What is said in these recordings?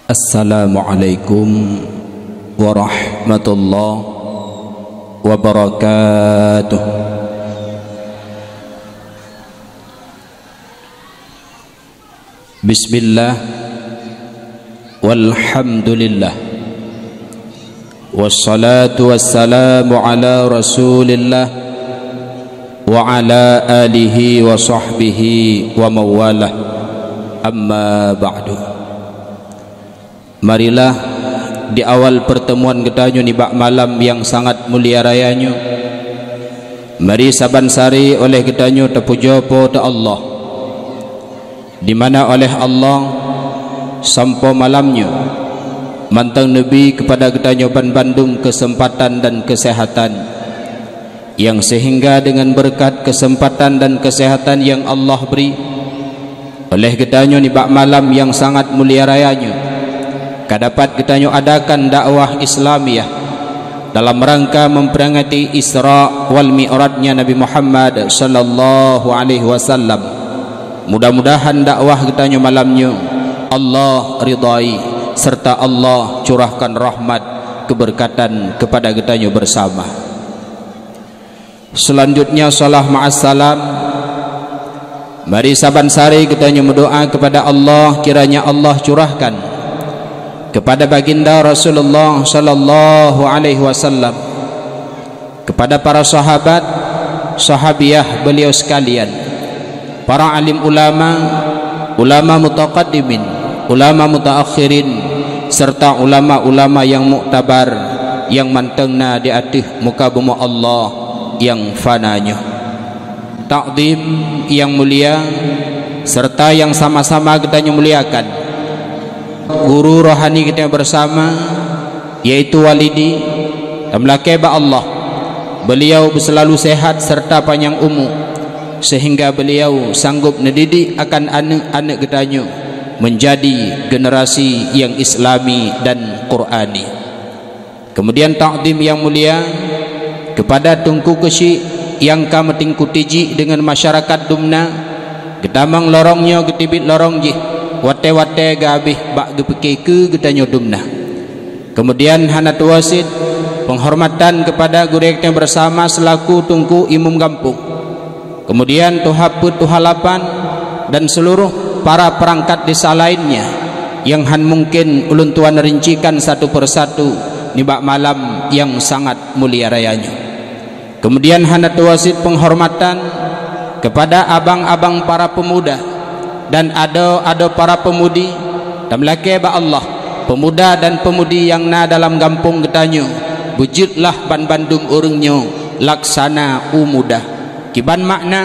Assalamualaikum warahmatullahi wabarakatuh. Bismillah walhamdulillah wassalatu wassalamu ala rasulillah wa ala alihi wa sahbihi wa mawalah, amma ba'du. Marilah di awal pertemuan kita ni bak malam yang sangat mulia rayanya, mari saban sari oleh kita nyu terpuja pada Allah, di mana oleh Allah sampai malamnya mantang Nabi kepada kita nyu Bandung kesempatan dan kesehatan, yang sehingga dengan berkat kesempatan dan kesehatan yang Allah beri oleh kita nyu ni bak malam yang sangat mulia rayanya, kadapat kita adakan dakwah Islamiyah dalam rangka memperingati Isra wal Mi'rajnya Nabi Muhammad sallallahu alaihi wasallam. Mudah-mudahan dakwah kita malamnya Allah ridai serta Allah curahkan rahmat keberkatan kepada kita bersama. Selanjutnya salam ma'assalam, mari saban sari kita berdoa kepada Allah, kiranya Allah curahkan kepada baginda Rasulullah sallallahu alaihi wasallam, kepada para sahabat, sahabiah beliau sekalian, para alim ulama, ulama mutaqaddimin, ulama mutaakhirin, serta ulama-ulama yang muktabar yang mantengna di atas muka bumi Allah yang fananya. Takdim yang mulia serta yang sama-sama kita muliakan guru rohani kita bersama, yaitu walidi tamlakeba Allah. Beliau selalu sehat serta panjang umur, sehingga beliau sanggup mendidik akan anak-anak kita menjadi generasi yang islami dan qurani. Kemudian takdim yang mulia kepada Tunku Kesi yang kami tingkutiji dengan masyarakat Dumna, gedamang lorongnya getibit lorong jih wate-wate gabih bak gepeke kita nyodumna. Kemudian hanat wasid penghormatan kepada guru yang bersama selaku Tunku Imam Gampung. Kemudian tuhaput tuhalapan dan seluruh para perangkat desa lainnya yang mungkin ulun tuan rincikan satu persatu ni bak malam yang sangat mulia rayanya. Kemudian hanat wasid penghormatan kepada abang-abang para pemuda dan ada para pemudi dan melaki ba Allah, pemuda dan pemudi yang na dalam kampung getanyo, wujudlah ban Bandung orangnya laksana umudah kiban makna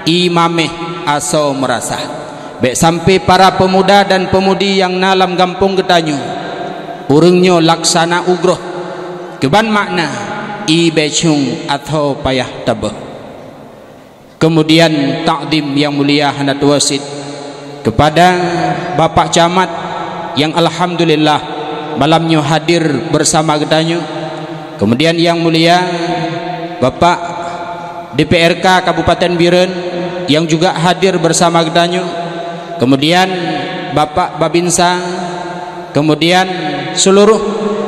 imameh aso merasa baik sampai para pemuda dan pemudi yang na dalam kampung getanyo orangnya laksana ugroh kiban makna ibecung atau payah tabah. Kemudian takdim yang mulia hanat wasid kepada Bapak Camat yang alhamdulillah malamnya hadir bersama getanyo. Kemudian yang mulia Bapak DPRK Kabupaten Biren yang juga hadir bersama getanyo. Kemudian Bapak Babinsa, kemudian seluruh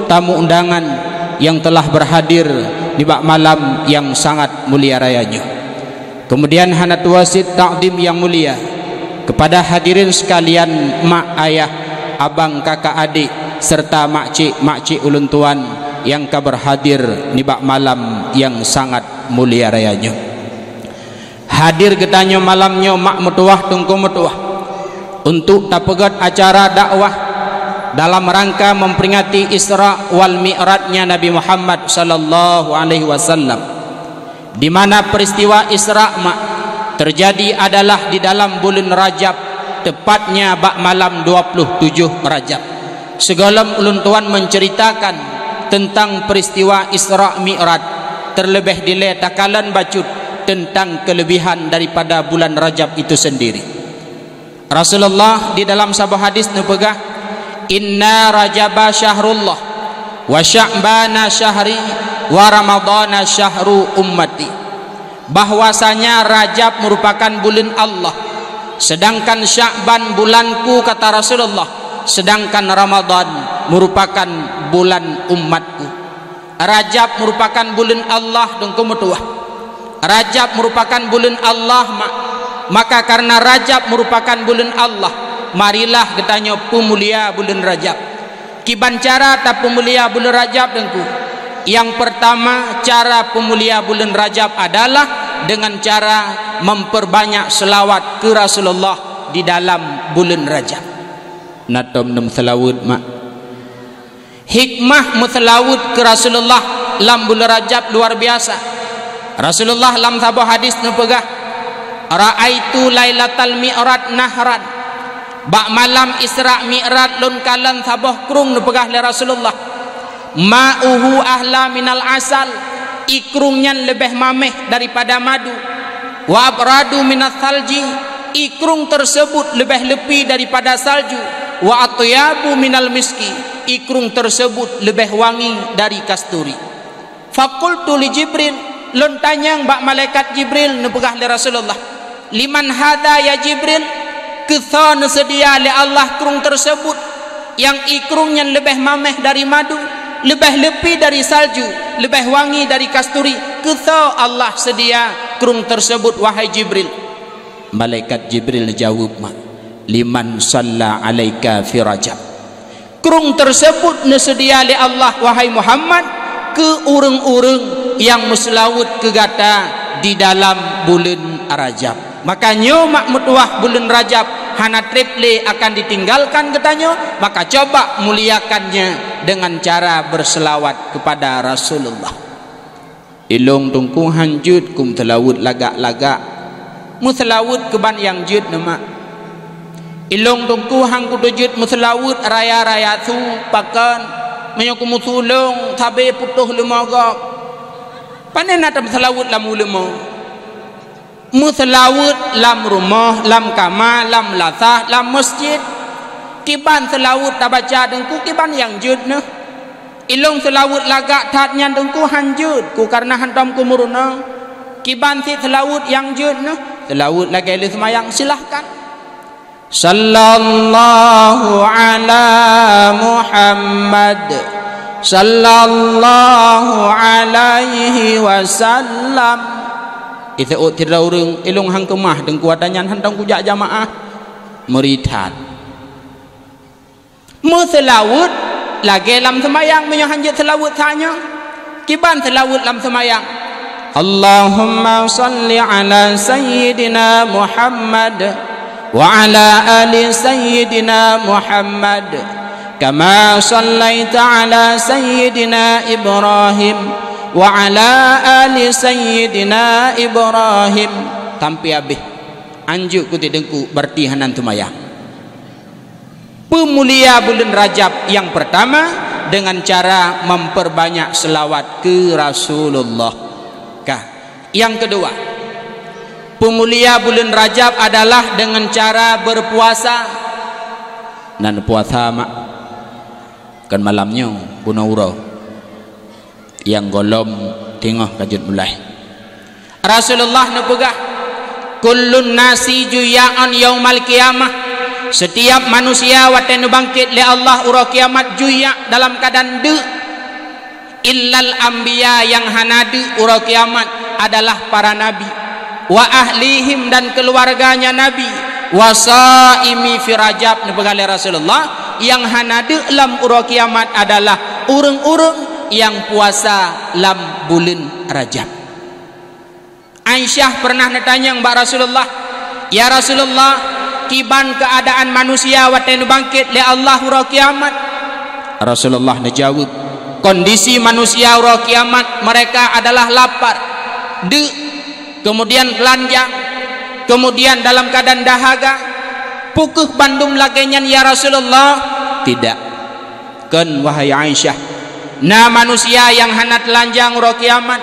tamu undangan yang telah berhadir di bak malam yang sangat mulia rayanya. Kemudian hanat wasid takdim yang mulia kepada hadirin sekalian, mak ayah, abang kakak adik, serta makcik ulun tuan yang berhadir di bak malam yang sangat mulia rayanya. Hadir getanyo malamnya mak mutuah tungku mutuah untuk tapegat acara dakwah dalam rangka memperingati Isra wal Mi'rajnya Nabi Muhammad sallallahu alaihi wasallam, di mana peristiwa Isra terjadi adalah di dalam bulan Rajab, tepatnya bak malam 27 Rajab. Segala ulun tuan menceritakan tentang peristiwa Isra Mi'raj, terlebih dile takalan bacut tentang kelebihan daripada bulan Rajab itu sendiri. Rasulullah di dalam sebuah hadis nepegah, inna rajaba syahrullah wa sya'bana syahri wa ramadana syahru ummati, bahwasanya Rajab merupakan bulan Allah, sedangkan Sya'ban bulanku, kata Rasulullah, sedangkan Ramadan merupakan bulan umatku. Rajab merupakan bulan Allah dengku mutuah. Rajab merupakan bulan Allah, maka karena Rajab merupakan bulan Allah, marilah katanya pemulia bulan Rajab. Kiban cara tak pemulia bulan Rajab dengku. Yang pertama, cara pemulia bulan Rajab adalah dengan cara memperbanyak selawat ke Rasulullah di dalam bulan Rajab. Natom nem selawat mak. Hikmah muselawat ke Rasulullah dalam bulan Rajab luar biasa. Rasulullah dalam sebuah hadis nupegah, ra'aitu lailatal mi'raj nahran. Bak malam Isra Mi'raj lun kalan sabah krung nupegah le Rasulullah. Ma'uhu ahla minal asal, ikrungnya lebih mameh daripada madu. Wa abradu minas salji, ikrung tersebut lebih lebih daripada salju. Wa atyabu minal miski, ikrung tersebut lebih wangi dari kasturi. Faqultu li Jibril, lun tanyang bak malaikat Jibril nupegah le Rasulullah, liman hada ya Jibril, kethan sedia le Allah krung tersebut yang ikrungnya lebih mameh dari madu, lebih lebih dari salju, lebih wangi dari kasturi. Ketha Allah sedia krung tersebut wahai Jibril. Malaikat Jibril jawab, liman salla alaika fi Rajab, krung tersebut nesedia li Allah wahai Muhammad ke urang-urang yang meselawat ke gata di dalam bulan Rajab. Makanya mak mutuah bulan Rajab hana triple akan ditinggalkan katanya, maka coba muliakannya dengan cara berselawat kepada Rasulullah. Ilong tungku hanjut kum telawut lagak-lagak muselawut keban yang jut nama. Ilong tungku hang kudujut muselawut raya-raya tu pakan menyoku musulung tabe putuh lemagak. Panen ada muselawut lam ulama. Muselawut lam rumah, lam kamar, lam lasah, lam masjid. Kiban selawut tak baca dengku kiban yang jut ne. Ilong selawut lagak tatnya dengku hanjut ku karena hantam ku muruna. Kiban si selawut yang jut ne. Selawut lagi li semayang silahkan. Sallallahu ala Muhammad, sallallahu alaihi wasallam. Itu tidak orang ilung hang kemah dan kuatannya hantang kujak jamaah meritat muselawut lagi lam semayang menyohanjit selawut tanya kiban selawut lam semayang. Allahumma salli ala sayyidina Muhammad wa ala ali sayyidina Muhammad kama sallaita ala sayyidina Ibrahim wa ala ali sayyidina Ibrahim tampi habis anjuk ku tidengku bertihanan tumayang. Pemulia bulan Rajab yang pertama dengan cara memperbanyak selawat ke Rasulullah. Yang kedua, pemulia bulan Rajab adalah dengan cara berpuasa. Dan puasa mak kan malamnya bunaura yang golom tengah kajut mulai. Rasulullah nepegah kullun nasi juya'an yaumal qiyamah, setiap manusia watan bangkit li Allah ura kiamat juya' dalam keadaan de. Illal anbiya, yang hanadu ura kiamat adalah para nabi, wa ahlihim dan keluarganya nabi, wa saimi fi Rajab nepegah Rasulullah yang hanadu lam ura kiamat adalah urang-urang yang puasa lam bulan Rajab. Aisyah pernah ditanya mbak Rasulullah, ya Rasulullah, kiban keadaan manusia watan bangkit li Allah ura kiamat? Rasulullah menjawab, kondisi manusia ura kiamat mereka adalah lapar, kemudian telanjang, kemudian dalam keadaan dahaga. Pukuh bandum lagenyan ya Rasulullah? Tidak. Kan wahai Aisyah, na manusia yang hana telanjang ura kiamat,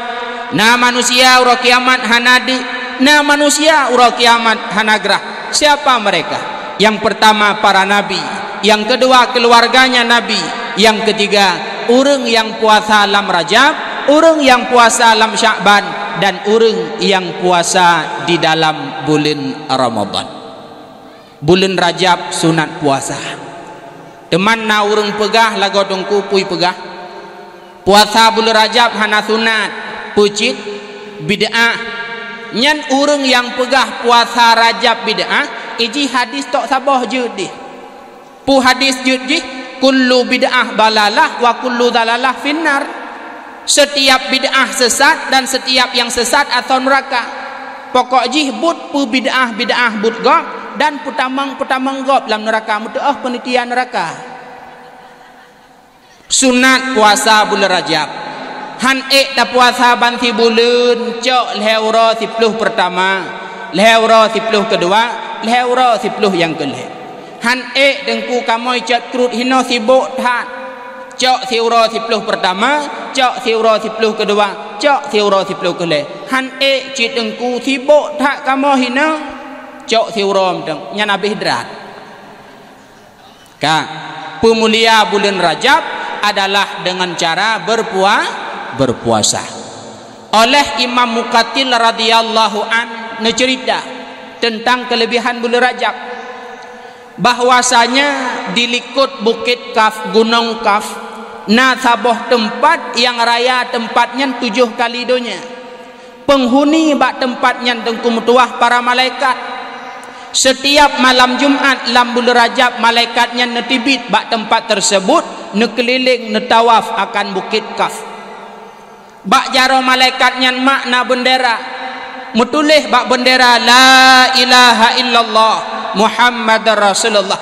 na manusia ura kiamat hanade, na manusia ura kiamat hanagrah. Siapa mereka? Yang pertama para nabi, yang kedua keluarganya nabi, yang ketiga orang yang puasa lam Rajab, orang yang puasa lam Sya'ban, dan orang yang puasa di dalam bulan Ramadan. Bulan Rajab sunat puasa. teman na urang pegah lagu dongku pui pegah puasa bulan Rajab hana sunat pucit bid'ah nyan urang yang pegah puasa Rajab bid'ah iji hadis tok sabah je deh pu hadis je kullu bid'ah dalalah wa kullu dalalah finnar setiap bid'ah sesat dan setiap yang sesat atau neraka pokok jih but pu bid'ah but gop dan putamang gop dalam neraka mutuah penitian neraka sunat puasa bulan Rajab han ta puasa banti bulan cok lehura 10 pertama lehura 10 kedua lehura 10 yang kelih han dengku kamoy cat krut hino sibuk tat cok siura 10 pertama cok siura 10 kedua cok siura 10 kelih han cit dengku sibuk tat kamoy hino cok siura mdeng nyan habis drat ka pemulia bulan Rajab adalah dengan cara berpuasa oleh Imam Muqatil radhiyallahu an cerita tentang kelebihan bulan Rajab bahwasanya di likut bukit Kaf gunung Kaf na saboh tempat yang raya tempatnya 7 kali donya penghuni bak tempatnya tengku mutuah para malaikat setiap malam Jumat lam bulan Rajab malaikatnya netibit bak tempat tersebut nekeliling netawaf akan bukit Kaf bak jaro malaikatnya makna bendera mutulih bak bendera la ilaha illallah Muhammadar Rasulullah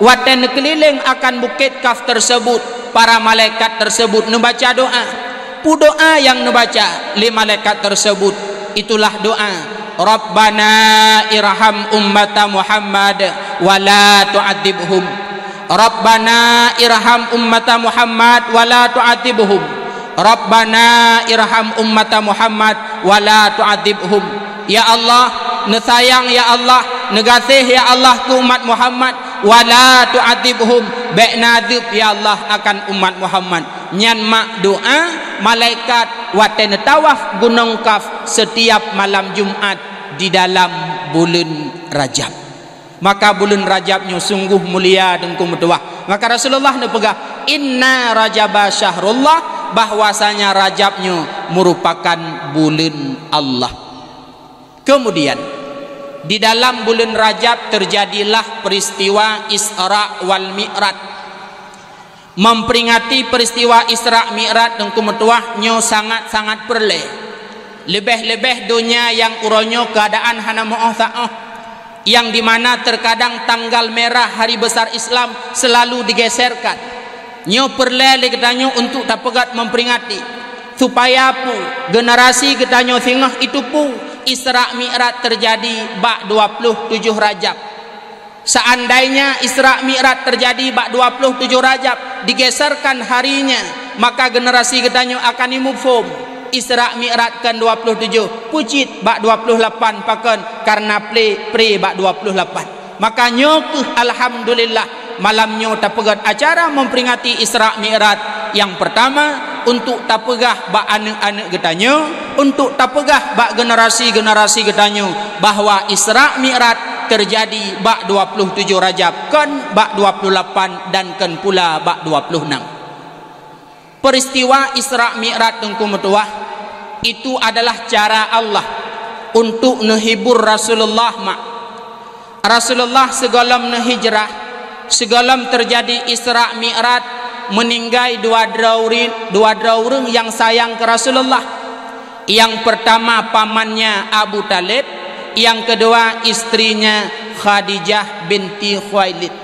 watan nekeliling akan bukit Kaf tersebut para malaikat tersebut membaca doa yang membaca li malaikat tersebut itulah doa Rabbana irham ummata Muhammad wa la tu'adzibhum Rabbana irham ummata Muhammad wa la tu'adzibhum Rabbana irham ummata Muhammad wa la tu'adzibhum ya Allah nesayang ya Allah negasih ya Allah ke umat Muhammad wala tu'adzibhum baik nadzib ya Allah akan umat Muhammad nyan mak doa malaikat watan tawaf gunung Kaf setiap malam Jumat di dalam bulan Rajab maka bulan Rajabnya sungguh mulia dan kumtuah maka Rasulullah nepegah inna Rajaba syahrullah bahwasanya Rajabnya merupakan bulan Allah kemudian di dalam bulan Rajab terjadilah peristiwa Isra wal Mi'raj memperingati peristiwa Isra Mi'raj dan kumetuahnya sangat-sangat perle lebih-lebih dunia yang uronyo keadaan hana mo'oh ta'oh yang dimana terkadang tanggal merah hari besar Islam selalu digeserkan nyo perle legetanyo untuk tak pegat memperingati supaya pu generasi getanyo singah itu pu Isra Mi'raj terjadi bak 27 Rajab seandainya Isra Mi'raj terjadi bak 27 Rajab digeserkan harinya maka generasi getanyo akan imufum Isra Mi'raj kan 27 pucit bak 28 pakan karena pre bak 28 maka nyokuh alhamdulillah malamnya tapegat acara memperingati Isra Mi'raj yang pertama untuk tapegah bak anak-anak getanyo untuk tapegah bak generasi-generasi getanyo bahwa Isra Mi'raj terjadi bak 27 Rajab kan bak 28 dan kan pula bak 26 peristiwa Isra Mi'raj tengku metuah itu adalah cara Allah untuk menghibur Rasulullah Rasulullah segalam hijrah segalam terjadi Isra Mi'raj meninggai dua orang yang sayang ke Rasulullah yang pertama pamannya Abu Talib yang kedua istrinya Khadijah binti Khuwailid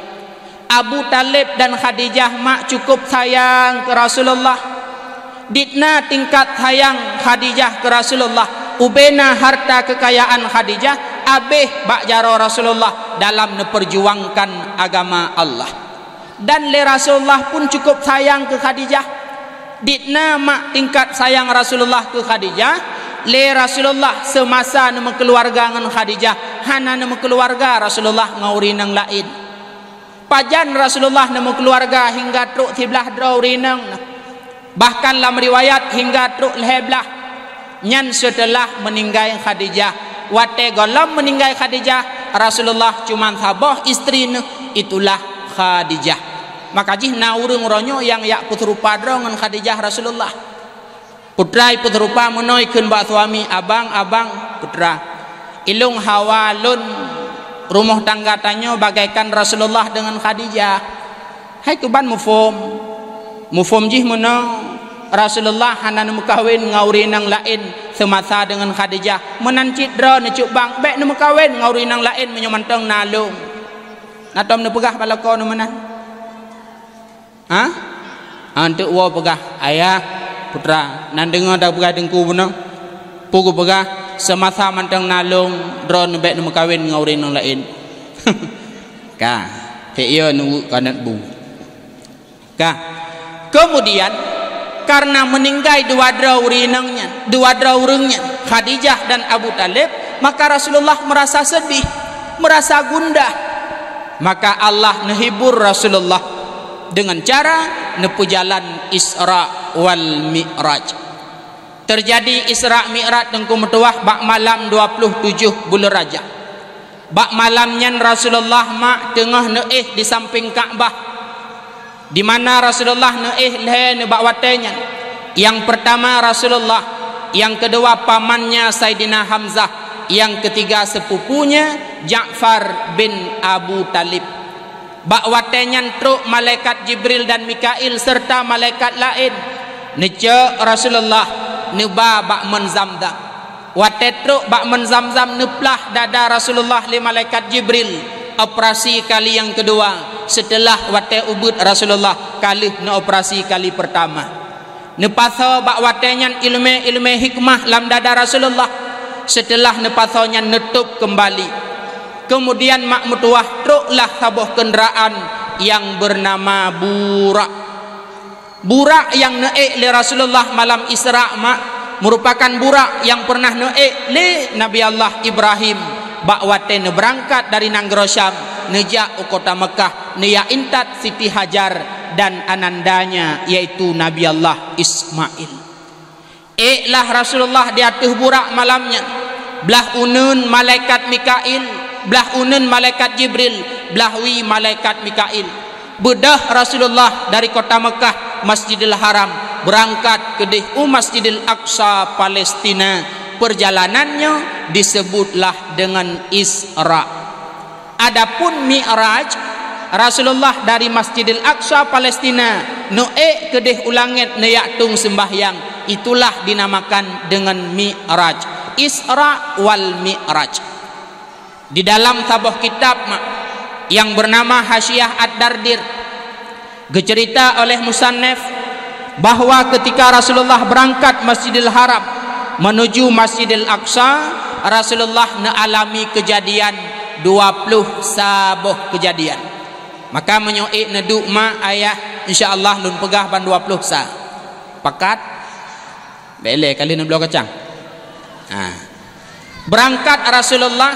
Abu Talib dan Khadijah mak cukup sayang ke Rasulullah ditna tingkat sayang Khadijah ke Rasulullah ubena harta kekayaan Khadijah abeh bak jaro Rasulullah dalam memperjuangkan agama Allah dan le Rasulullah pun cukup sayang ke Khadijah ditna mak tingkat sayang Rasulullah ke Khadijah le Rasulullah semasa nama keluarga dengan Khadijah hana nama keluarga Rasulullah ngauri nang lain pajan Rasulullah nama keluarga hingga truk tiblah drauri nang bahkan dalam riwayat hingga truk leheblah nyan setelah meninggal Khadijah wate golam meninggal Khadijah Rasulullah cuma sabah istri itulah Khadijah maka jih naurung ronyo yang yak putrupa drongan Khadijah Rasulullah putrai putrupa menoi keun bak suami abang putra ilung hawalun rumah tangga tanyo bagaikan Rasulullah dengan Khadijah. Hai kuban mufom jih meno Rasulullah hanan mukawin ngauri nang lain semasa dengan Khadijah menan cidra ne cuk bang bek ne mukawin ngauri nang lain menyomantong nalung natom ne pegah balako ne menan ha antu wo pegah ayah putra nan dengar dak pegah dengku beno pugu pegah semasa mantong nalung dron bek ne mukawin ngauri nang lain ka te iyo nu kanat bu ka kemudian karena meninggal dua draurungnya Khadijah dan Abu Talib, maka Rasulullah merasa sedih, merasa gundah. Maka Allah menghibur Rasulullah dengan cara nepu jalan Isra wal Mi'raj. Terjadi Isra Mi'raj tengku metuah bak malam 27 bulan Rajab. Bak malamnya Rasulullah mak tengah neih di samping Ka'bah, di mana Rasulullah neih leh nebak watenya. Yang pertama Rasulullah, yang kedua pamannya Sayyidina Hamzah, yang ketiga sepupunya Ja'far bin Abu Talib. Bak watenya truk malaikat Jibril dan Mikail serta malaikat lain nece Rasulullah neba bak menzamzam. Wate truk bak menzamzam neplah dada Rasulullah li malaikat Jibril. Operasi kali yang kedua setelah wate ubud Rasulullah kali na operasi kali pertama nepaso bak watenya ilmu hikmah lam dada Rasulullah setelah nepasonya netup kembali. Kemudian mak mutuah truklah sabuh kendaraan yang bernama burak yang neik li Rasulullah malam Isra mak merupakan burak yang pernah neik li Nabi Allah Ibrahim. Bak wate ne berangkat dari Nanggro Syam nejak kota Mekah neya intat Siti Hajar dan anandanya yaitu Nabi Allah Ismail. Lah Rasulullah di atas burak malamnya belah unun malaikat Mikail, belah unun malaikat Jibril, belah wi malaikat Mikail. Bedah Rasulullah dari kota Mekah Masjidil Haram berangkat ke Masjidil Aqsa Palestina. Perjalanannya disebutlah dengan Isra. Adapun Mi'raj, Rasulullah dari Masjidil Aqsa Palestina noe kedih ulangit neyatung sembahyang, itulah dinamakan dengan Mi'raj. Isra wal Mi'raj. Di dalam sebuah kitab yang bernama Hasyiah Ad-Dardir dicerita oleh musannif bahwa ketika Rasulullah berangkat Masjidil Haram menuju Masjidil Aqsa, Rasulullah mengalami kejadian 20 sabuh kejadian. Maka menyuik neduk ma ayah insyaallah lun pegah ban 20 sa. Pakat bele kali 16 kacang. Berangkat Rasulullah,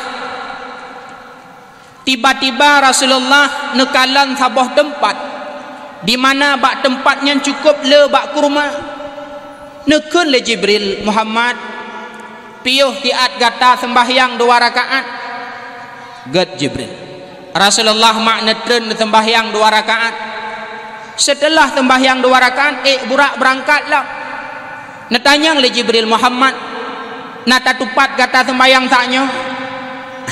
tiba-tiba Rasulullah nekalan sabuh tempat di mana bak tempatnya cukup le bak kurma. Nekun le Jibril Muhammad piuh tiat gata sembahyang 2 rakaat. Gad Jibril Rasulullah mak netren sembahyang 2 rakaat. Setelah sembahyang 2 rakaat burak berangkatlah. Netanyang le Jibril Muhammad nata tupat gata sembahyang taknya.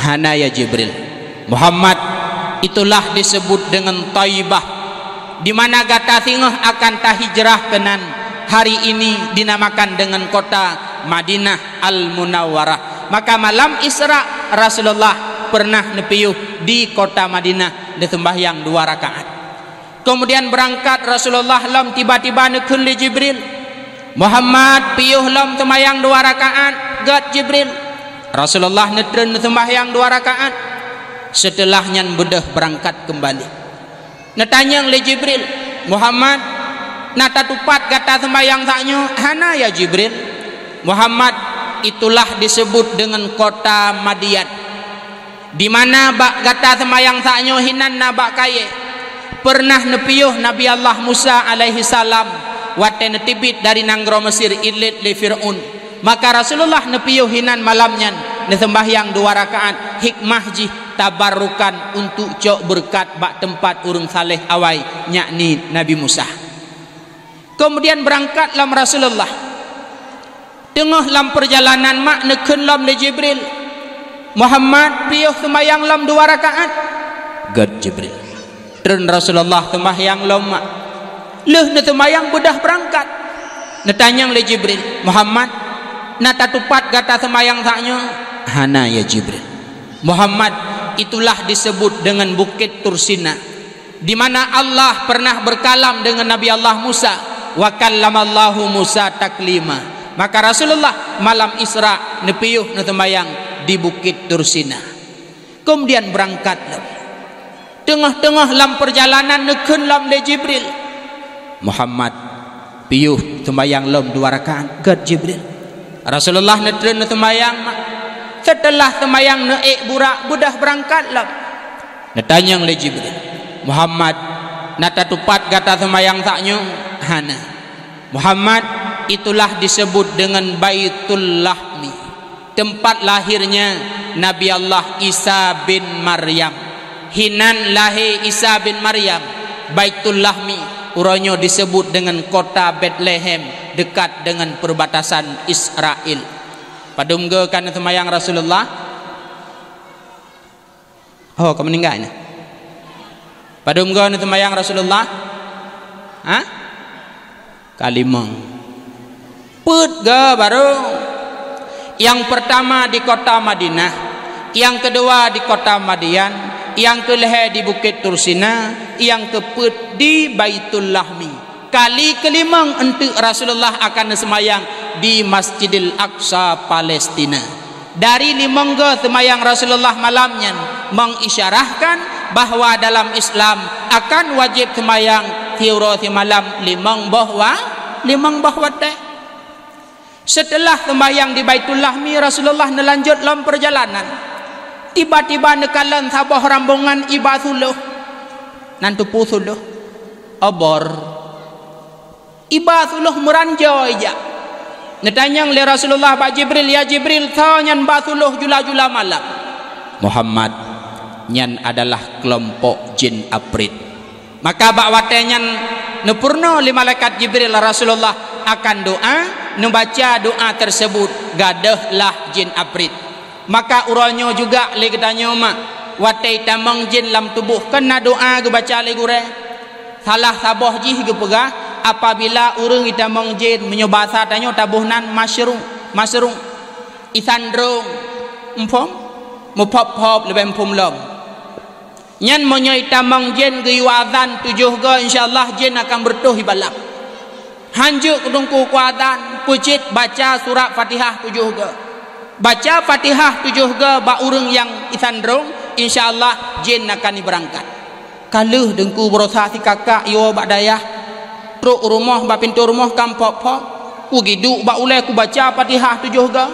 Hana ya Jibril Muhammad, itulah disebut dengan Taibah, di mana gata singah akan tahijrah kenan. Hari ini dinamakan dengan kota Madinah Al-Munawwarah. Maka malam Isra Rasulullah pernah nepiyuh di kota Madinah di sembahyang 2 rakaat. Kemudian berangkat Rasulullah lam tiba-tiba nekun li Jibril Muhammad piyuh lam sembahyang 2 rakaat. Gad Jibril Rasulullah netren sembahyang 2 rakaat. Setelahnya bedah berangkat kembali. Netanyang li Jibril Muhammad nata tupat gata sembahyang taknya. Hana ya Jibril Muhammad, itulah disebut dengan kota Madian, di mana bak gata sembahyang taknya hinan na bak kaye pernah nepiyuh Nabi Allah Musa alaihi salam wate netibit dari Nanggro Mesir ilit li Fir'un. Maka Rasulullah nepiyuh hinan malamnya ne sembahyang 2 rakaat hikmah ji tabarrukan untuk cok berkat bak tempat urang saleh awai yakni Nabi Musa. Kemudian berangkatlah Rasulullah. Tengah dalam perjalanan mak neken lam le Jibril. Muhammad piuh sembahyang lam 2 rakaat. Gad Jibril. Dan Rasulullah sembahyang lam mak. Leh ne sembahyang bedah berangkat. Ne tanyang le Jibril, Muhammad nata tupat gata sembahyang taknya. Hana ya Jibril. Muhammad, itulah disebut dengan Bukit Tursina, di mana Allah pernah berkalam dengan Nabi Allah Musa. Wa kallamallahu Musa taklima. Maka Rasulullah malam Isra nepiyuh netembayang di Bukit Tursina. Kemudian berangkatlah. Tengah-tengah lam perjalanan neken lam le Jibril. Muhammad piyuh tembayang lam 2 rakaat gad Jibril. Rasulullah netren tembayang. Setelah tembayang neek burak budah berangkatlah. Netanyang le Jibril, Muhammad nata tupat gata tembayang taknya. Hana. Muhammad, itulah disebut dengan Baitul Lahmi, tempat lahirnya Nabi Allah Isa bin Maryam. Hinan lahir Isa bin Maryam. Baitul Lahmi uranyo disebut dengan kota Bethlehem, dekat dengan perbatasan Israel. Padumge kan semayang Rasulullah. Oh, kamu meninggal ni. Padumge semayang Rasulullah. Hah? Kalimang. Put ge baru. Yang pertama di kota Madinah, yang kedua di kota Madian, yang kelihatan di Bukit Tursina, yang keput di Baitul Lahmi. Kali kelimang entuk Rasulullah akan semayang di Masjidil Aqsa Palestina. Dari limangga semayang Rasulullah malamnya mengisyarahkan bahwa dalam Islam akan wajib semayang tiura malam limang bahwa teh. Setelah sembahyang di Baitul Lahmi, Rasulullah nelanjut dalam perjalanan. Tiba-tiba nekalan sabah rambungan ibasuluh. Nantu pusuluh. Obor. Ibasuluh meranjau ija. Netanyang le Rasulullah ba Jibril, ya Jibril tanyan basuluh jula-jula malam. Muhammad, nyan adalah kelompok jin aprit. Maka bak watenyan nepurno li malaikat Jibril Rasulullah akan doa, membaca doa tersebut gadahlah jin aprit. Maka uranyo juga li katanya mak watai tamang jin lam tubuh kena doa ge baca li gure. Salah sabah jih ge pegah apabila urang itamang jin menyobasa tanyo tabuhnan masyrum isandrung empom mupop lebem pum lom. Nyan monyo itamang jin ge wazan 7 ge insyaallah jin akan bertuh ibalap. Hanjuk kudungku kuatan pucit baca surat Fatihah 7 ge. Baca Fatihah 7 ge ba urang yang isandrung insyaallah jin akan berangkat. Kaluh dengku berosa si kakak yo bak dayah truk rumah ba pintu rumah kampok-pok ku giduk ba ulai ku baca Fatihah 7 ge.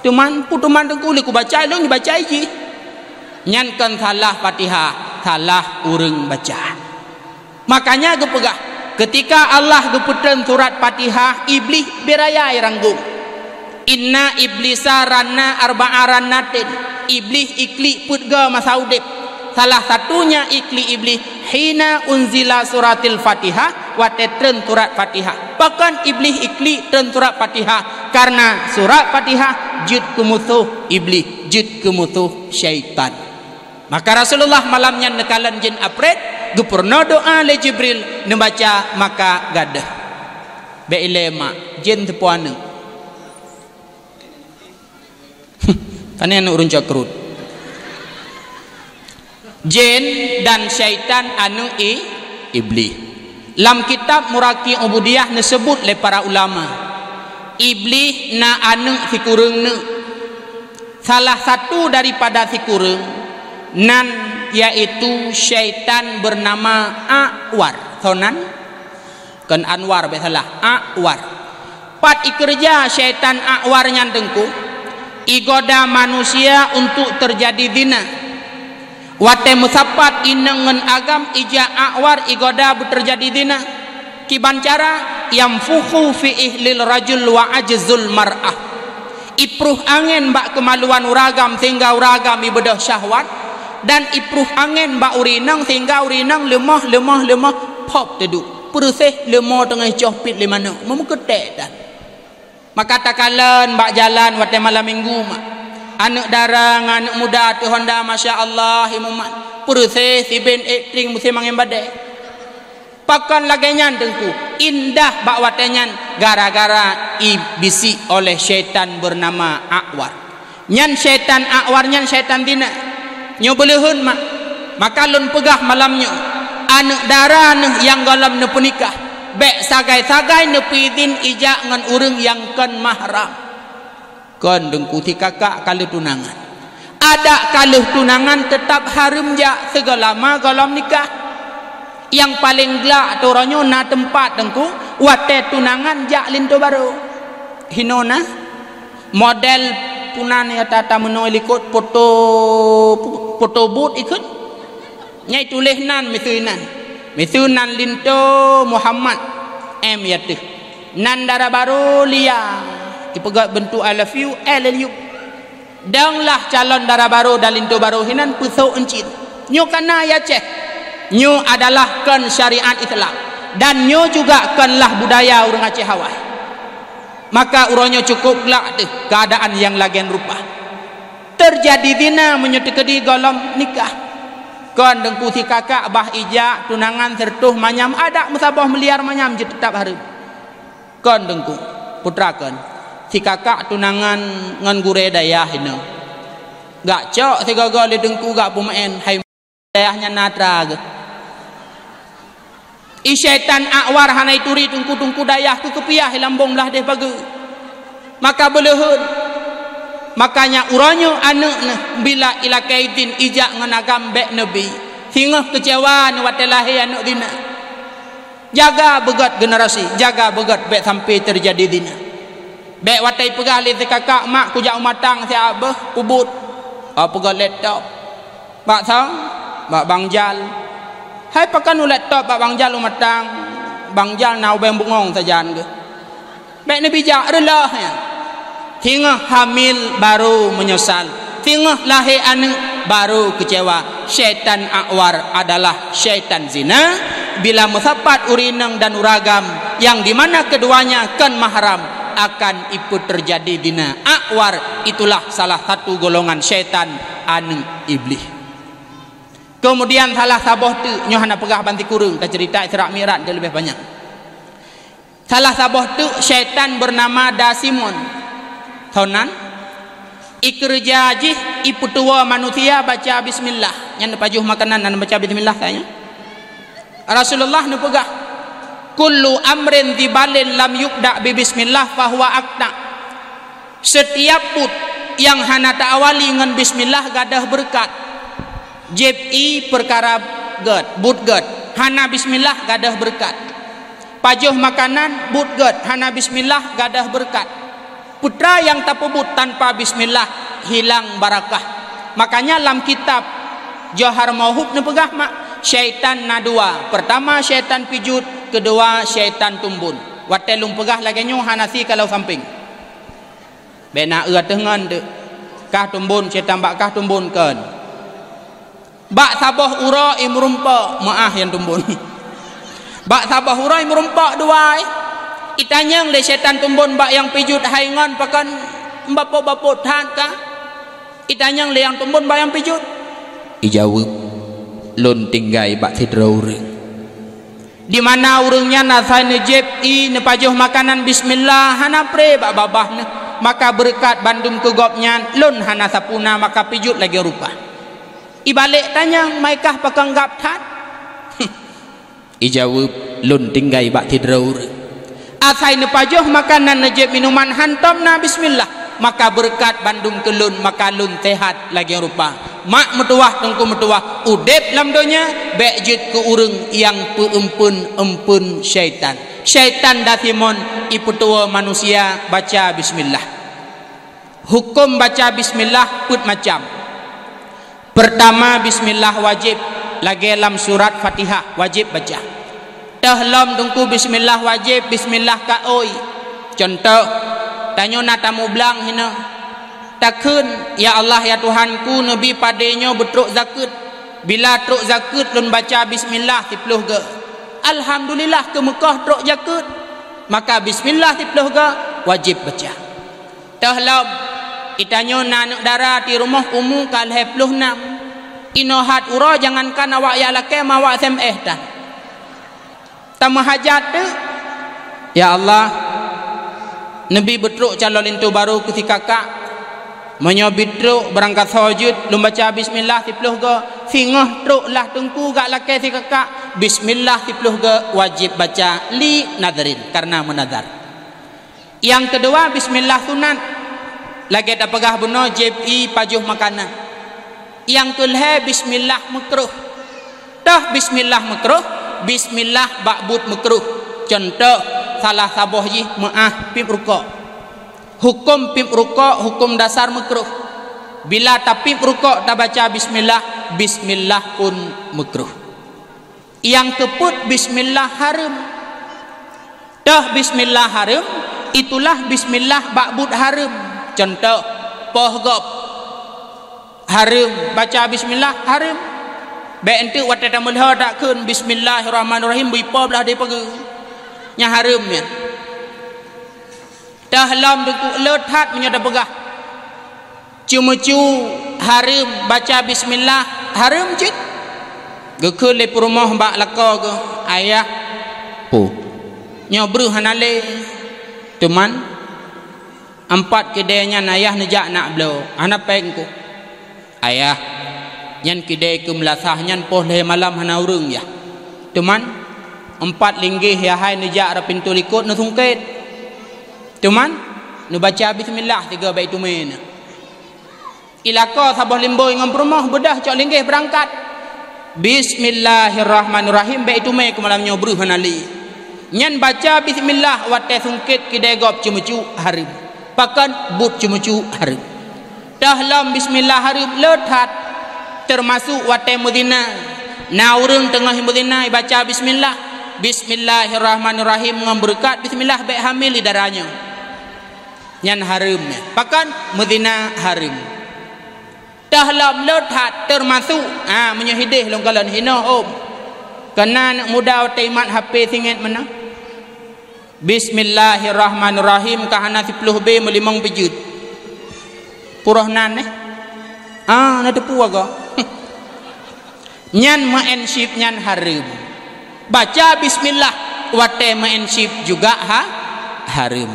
Teman putuman dengku li ku baca lu ni baca ji. Nyankan salah Fatihah, salah urang baca. Makanya ge pegah ketika Allah geputeun surat Fatihah iblis beraya ranggung. Inna iblisa ranna arba'aranatin. Iblis ikli put ge masaudip. Salah satunya ikli iblis hina unzila suratil Fatihah wa tetren surat Fatihah. Bahkan iblis ikli ten surat Fatihah karena surat Fatihah jud kemusuh iblis, jud kemusuh syaitan. Maka Rasulullah malamnya nekalan jin apret gepurna doa le Jibril membaca maka gadah. Be ilema jin tepuana. Tanya anu urun cakrut. Jin dan syaitan anu iblis. Dalam kitab Muraki Ubudiyah disebut oleh para ulama. Iblis na anu sikureungna. Salah satu daripada sikureung nan yaitu syaitan bernama A'war. Sonan kan Anwar be salah A'war. Pat ikerja syaitan A'war nyandengku igoda manusia untuk terjadi zina. Wate musapat inengen agam ija A'war igoda terjadi zina. Kiban cara yang fuhu fi ihlil rajul wa ajzul mar'ah. ipruh angin bak kemaluan uragam sehingga uragam ibadah syahwat, dan ipruh angin bak urinang sehingga urinang lemah pop teduk perusih lemah tengah cohpit le mana memuketek dan maka takalan bak jalan waktu malam minggu mak anak darang anak muda tu Honda Masya Allah imumat perusih si ben ekling musim angin badai pakan laganya tengku indah bak watenyan gara-gara ibisi oleh syaitan bernama Akwar. Nyan syaitan Akwar nyan syaitan tina nyo belehun mak maka lun pegah malamnya anak darah yang galam ne penikah bek sagai-sagai ne pidin ijak ngan urang yang kan mahram kan dengku ti kakak kalau tunangan ada kalau tunangan tetap harum jak segalama galam nikah. Yang paling gelak tu orangnya na tempat dengku wate tunangan jak lintu baru hinona model punan ya tata meno ikut foto boot ikut nyai tulis nan misunan lintu Muhammad M ya tu nan dara baru lia ipegat bentuk I love you danglah calon dara baru dan lintu baru hinan pusau encit nyo kana ya ceh nyo adalah kan syariat Islam dan nyo juga kanlah budaya orang Aceh Hawaii maka urangnya cukup gelak tu keadaan yang lagian rupa terjadi dina menyetekedi golong nikah kan dengku si kakak bah ijak tunangan sertuh manyam ada musabah meliar manyam je tetap harum kan dengku putra kan si kakak tunangan ngan gure dayah ini gak cok si gagal di dengku gak pemain hai dayahnya natra ke syaitan Akwar hanai turi tungku dayah ku kepiah lambung belah deh pagi maka belehun makanya uranyo anak nah bila ila kaidin ijak nganagam bek nabi sehingga kecewa ni watelahi anak dina jaga begat generasi jaga begat bek sampai terjadi dina bek watai pegah li kakak mak ku jak matang si abah ubut pegah laptop bak sang bak bangjal hai pakan laptop bak bangjal umatang bangjal nau beng bungong sajan ke bek ni bijak relah ya hingga hamil baru menyesal hingga lahir anak baru kecewa syaitan Akwar adalah syaitan zina bila musapat urinang dan uragam yang dimana keduanya kan mahram akan ikut terjadi dina Akwar itulah salah satu golongan syaitan anu iblis. Kemudian salah saboh tu nyohana pegah banti kurung tak cerita Isra Mi'raj dia lebih banyak. Salah saboh tu syaitan bernama Dasimon. Thonan ikerja jih iputua manusia baca bismillah. Yang pajuh makanan dan baca bismillah tanya. Rasulullah nu pegah kullu amrin dibalin lam yubda bi bismillah fahuwa aqta. Setiap put yang hana ta'awali dengan bismillah gadah berkat. JPI perkara gad but gad hana bismillah gadah berkat pajuh makanan but gad hana bismillah gadah berkat putra yang tak pebut tanpa bismillah hilang barakah makanya dalam kitab Johar Mauhub ni pegah mak syaitan na dua pertama syaitan pijut kedua syaitan tumbun watelung pegah lagi nyu hanasi kalau samping bena dengan de kah tumbun syaitan bakah tumbun kan bak sabah ura imrumpa maah yang tumbun bak sabah ura imrumpa dua itanyang le syaitan tumbun bak yang pijut haingan pakan bapo-bapo than ka itanyang le yang tumbun bak yang pijut ijawab lun tinggai bak tidra urang di mana urangnya nasai nejep ne pajuh makanan bismillah hana pre bak babah ne maka berkat bandum ke gopnya lun hana sapuna maka pijut lagi rupa ibalik tanya maikah pakanggap tan ijawab lun tinggai bak tidra urang asai ne pajuh makanan nejep minuman hantam na bismillah maka berkat bandung kelun maka lun sehat lagi rupa mak metuah tengku metuah udep lam donya bejit ke urang yang peempun syaitan datimon iputua manusia baca bismillah hukum baca bismillah put macam pertama bismillah wajib lagi dalam surat Fatihah wajib baca tahlam tengku bismillah wajib bismillah kaoi contoh Tanya nak tamu belang hina. Takun ya Allah ya Tuhanku Nabi padanya betruk zakat. Bila truk zakat lun baca bismillah 10 ke. Alhamdulillah ke Mekah truk zakat. Maka bismillah 10 ke wajib baca. Tahlam itanya nak darah di rumah umum kal 26. Inohat ura jangankan awak ya laki mawak SMS dah. Tamah hajat tu ya Allah Nabi betruk calon lintu baru ketika kak menyobit truk berangkat sujud lum baca bismillah 10 ke singah truk lah tengku gak laki si kakak bismillah 10 ke wajib baca li nadrin karena menadar. Yang kedua bismillah sunat lagi ada pegah benar JPI pajuh makanan. Yang kelih bismillah makruh. Dah bismillah makruh, bismillah ba'bud makruh. Contoh salah saboh ji maah pim rukuk. Hukum pim rukuk hukum dasar makruh. Bila tak pim rukuk tak baca bismillah, bismillah pun makruh. Yang keput bismillah haram. Dah bismillah haram, itulah bismillah ba'bud haram. Contoh pohgop haram baca bismillah haram. Baik ente wat tamul ha tak kun bismillahirrahmanirrahim bipa belah dia pergi. Nya haram ya. Dahlam dengku lethat menyada pegah. Cuma-cu haram baca bismillah haram cit. Gekul le rumah bak laka ke ayah pu. Nya bru hanale. Teman 4 kedainya ayah nejak nak belo. Ana pengku. Ayah nyan kedai ke melasah nyan poh le malam hana urang ya. Teman 4 linggih ya hai nejak ra pintu likut nu sungket. Teman nu baca bismillah 3 baik tumen. Ilaka sabah limboy ngam rumah bedah cok linggih berangkat. Bismillahirrahmanirrahim baik tumen ke malam nyobru hanali. Nyan baca bismillah wate sungket kedai gop cumucu harim. Pakan but cumucu harim. Dahlam bismillah harim lethat termasuk wate mudina. Na urang tengah mudina baca bismillah. Bismillahirrahmanirrahim ngamberkat bismillah baik hamil di darahnya. Nyan harim ya. Pakan mudina harim. Dahlam lethat termasuk menyahidih longkalan hina om. Kena anak muda wate imat HP singet mana? Bismillahirrahmanirrahim kahana 10B melimang pejut. Purahnan na tepu aga. Nyan ma'enship nyan harim. Baca bismillah wate ma'enship juga harim.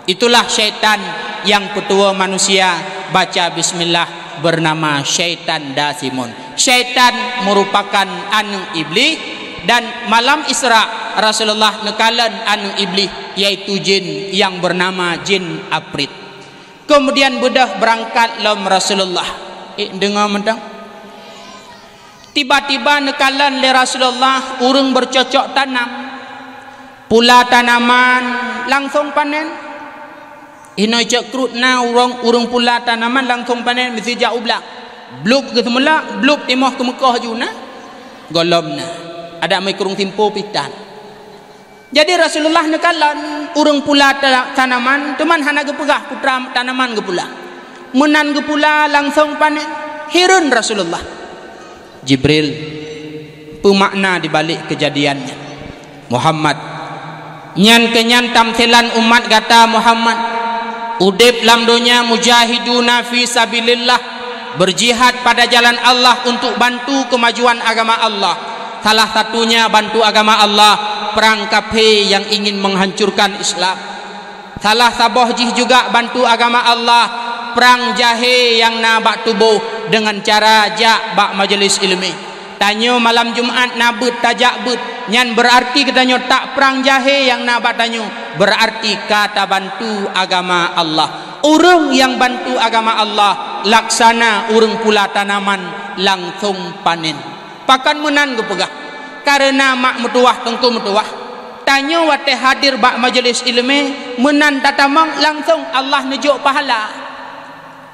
Itulah syaitan yang petua manusia baca bismillah bernama syaitan dasimun. Syaitan merupakan anu iblis dan malam Isra Rasulullah nekalan anu iblis yaitu jin yang bernama jin aprit. Kemudian bedah berangkat lam Rasulullah. Dengar mentang. Tiba-tiba nekalan le Rasulullah urang bercocok tanam. Pula tanaman langsung panen. Hina cekrut na urang pula tanaman langsung panen mesti jauh belak. Blub ke semula, blub timah ke Mekah juna. Golomna. Ada mai kurung timpo pitan. Jadi Rasulullah nekalan urang pula tanaman teman hana ge pegah putra tanaman ge pula. Menan ge pula langsung panen. Hirun Rasulullah. Jibril pemakna di balik kejadiannya. Muhammad nyan kenyan tamthilan umat kata Muhammad udip lam dunia mujahiduna fi sabilillah berjihad pada jalan Allah untuk bantu kemajuan agama Allah. Salah satunya bantu agama Allah perang kafir yang ingin menghancurkan Islam. Salah saboh jih juga bantu agama Allah perang jahe yang na bak tubuh dengan cara jak bak majlis ilmi. Tanyo malam Jumaat nabut tajak but nyan berarti katanya tak perang jahe yang na bak tanyo berarti kata bantu agama Allah. Urang yang bantu agama Allah laksana urang pula tanaman langsung panen. Pakan menan ge pegah karena mak metuah tengku metuah tanyo wate hadir bak majlis ilmi menan tatamang langsung Allah nejuk pahala.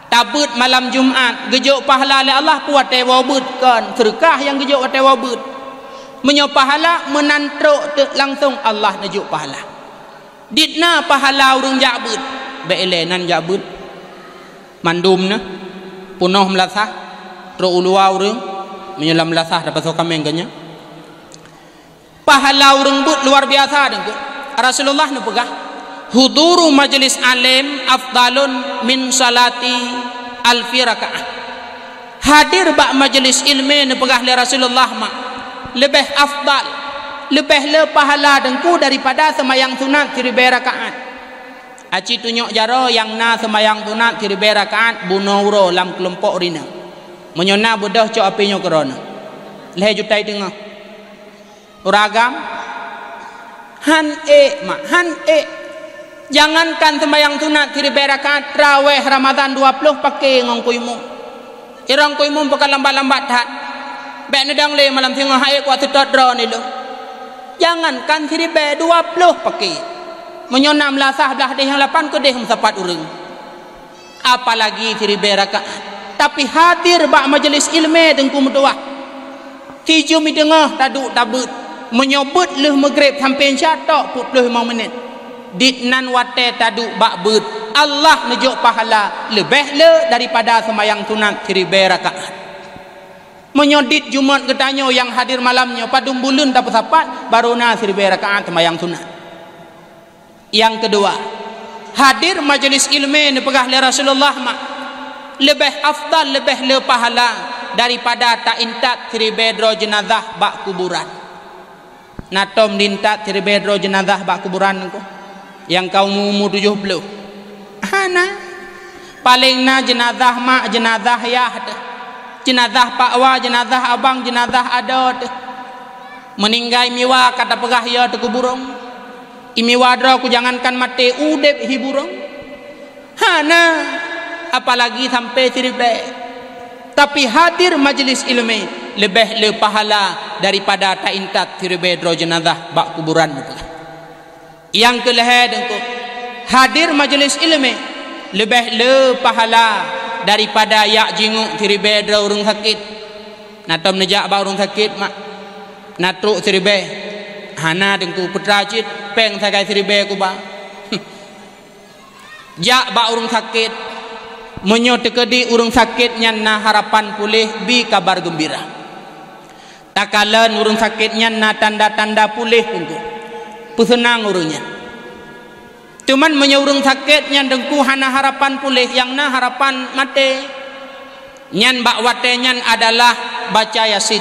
Tabut malam Jumaat gejuk pahala oleh Allah puat wabut kan sedekah yang gejuk wate wabut menyo pahala menantruk langsung Allah nejuk pahala. Ditna pahala urang jabut beele nan jabut mandum na punoh melasah tro ulua urang menyelam melasah dapat sokameng kanya pahala urang but luar biasa dengku Rasulullah nu pegah huduru majlis alim afdalun min salati alfi rakaah hadir ba majlis ilmu nu pegah le Rasulullah mak lebih afdal lebih le pahala dengku daripada semayang sunat 1000 rakaat. Aci tunjuk jaro yang na semayang sunat 1000 rakaat bunawro lam kelompok rina. Menyona budah cok apinyo korona. Leh jutai tengah. Uragam han han jangankan semayang sunat 1000 rakaat traweh Ramadan 20 pakai ngongkuimu. Irang kuimu pakai lambat-lambat hat. Bek nedang le malam tengah hai kuat sedot dro ni lo. Jangankan 1000 20 pakai. Menyona melasah belah deh yang 8 ke deh sepat urang. Apalagi 1000 rakaat. Tapi hadir bak majlis ilmu tengku mendoa. Tiju mi dengah taduk tabut. Menyobut leh maghrib sampai syatok 45 minit. Ditnan wate taduk bak but. Allah nejuk pahala lebih le daripada semayang sunat 1000 rakaat. Menyodit Jumat getanyo yang hadir malamnya padung bulan dapat sapat baru na 1000 rakaat semayang sunat. Yang kedua, hadir majlis ilmu nepegah le Rasulullah mak lebih afdal lebih le pahala daripada tak intat 1000 dro jenazah bak kuburan. Natom dintat 1000 dro jenazah bak kuburan ko yang kaum umur 70. Hana paling na jenazah mak jenazah yah jenazah pakwa jenazah abang jenazah adot meninggai miwa kata pegah ya te kuburong imiwa dro ku jangankan mati udep hiburong hana apalagi sampai 1000 tapi hadir majlis ilmu lebih le pahala daripada tak intat 1000 dro jenazah bak kuburan. Yang kelihatan dengku hadir majlis ilmu lebih le pahala daripada yak jinguk 1000 dro urang sakit. Natom nejak ba urang sakit mak. Natruk 1000. Hana dengku putra cit peng sagai 1000 ku ba. Jak ba urang sakit. Menyo tekedi urang sakit nyan na harapan pulih bi kabar gembira. Takalan urang sakit nyan na tanda-tanda pulih dengku. Pusenang urangnya. Cuman menyurung sakit nyan dengku hana harapan pulih yang na harapan mati. Nyan bak wate nyan adalah baca Yasin.